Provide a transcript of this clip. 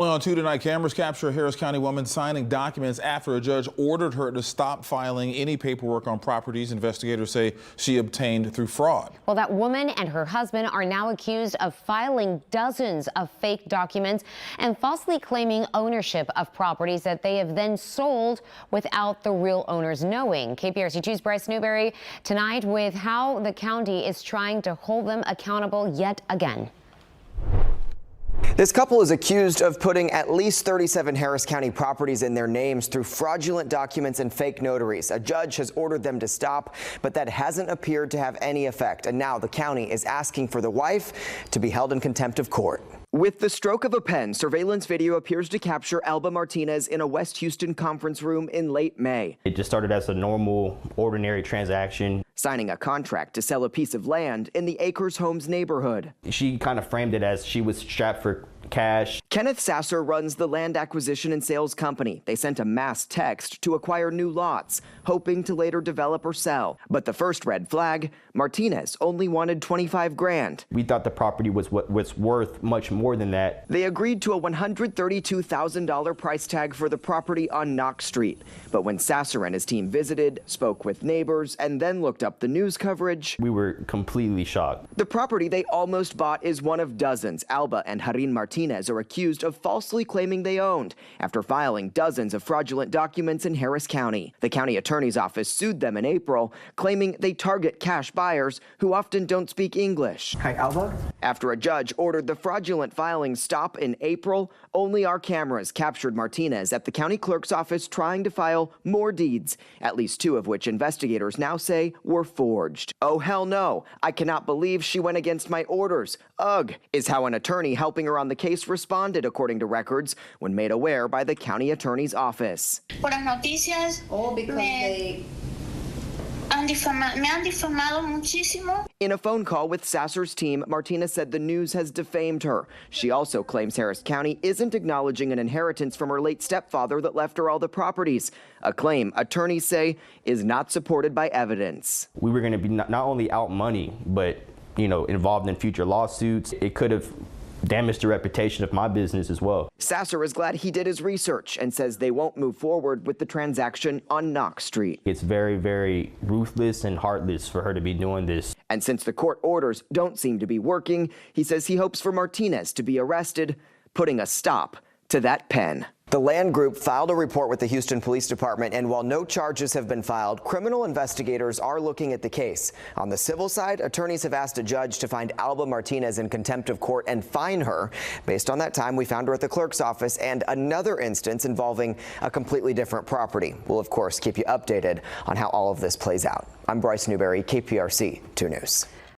Well, on 2 tonight, cameras capture a Harris County woman signing documents after a judge ordered her to stop filing any paperwork on properties investigators say she obtained through fraud. Well, that woman and her husband are now accused of filing dozens of fake documents and falsely claiming ownership of properties that they have then sold without the real owners knowing. KPRC 2's Bryce Newberry tonight with how the county is trying to hold them accountable yet again. This couple is accused of putting at least 37 Harris County properties in their names through fraudulent documents and fake notaries. A judge has ordered them to stop, but that hasn't appeared to have any effect. And now the county is asking for the wife to be held in contempt of court. With the stroke of a pen, surveillance video appears to capture Alba Martinez in a West Houston conference room in late May. It just started as a normal, ordinary transaction. Signing a contract to sell a piece of land in the Acres Homes neighborhood. She kind of framed it as she was strapped for cash. Kenneth Sasser runs the land acquisition and sales company. They sent a mass text to acquire new lots, hoping to later develop or sell. But the first red flag, Martinez only wanted 25 grand. We thought the property was worth much more than that. They agreed to a $132,000 price tag for the property on Knox Street. But when Sasser and his team visited, spoke with neighbors, and then looked up the news coverage, we were completely shocked. The property they almost bought is one of dozens Alba and Harin Martinez are accused of falsely claiming they owned after filing dozens of fraudulent documents in Harris County. The county attorney's office sued them in April, claiming they target cash buyers who often don't speak English. Hi, Alba. After a judge ordered the fraudulent filing stop in April, only our cameras captured Martinez at the county clerk's office trying to file more deeds, at least 2 of which investigators now say were forged. Oh, hell no. I cannot believe she went against my orders. Ugh, is how an attorney helping her on the case responded, according to records, when made aware by the county attorney's office. Por las noticias, All because me han difamado muchísimo. In a phone call with Sasser's team, Martinez said the news has defamed her. She also claims Harris County isn't acknowledging an inheritance from her late stepfather that left her all the properties, a claim attorneys say is not supported by evidence. We were going to be not only out money, but, involved in future lawsuits. It could have damaged the reputation of my business as well. Sasser is glad he did his research and says they won't move forward with the transaction on Knox Street. It's very, very ruthless and heartless for her to be doing this. And since the court orders don't seem to be working, he says he hopes for Martinez to be arrested, putting a stop to that pen. The Land Group filed a report with the Houston Police Department, and while no charges have been filed, criminal investigators are looking at the case. On the civil side, attorneys have asked a judge to find Alba Martinez in contempt of court and fine her. Based on that time, we found her at the clerk's office and another instance involving a completely different property. We'll, of course, keep you updated on how all of this plays out. I'm Bryce Newberry, KPRC 2 News.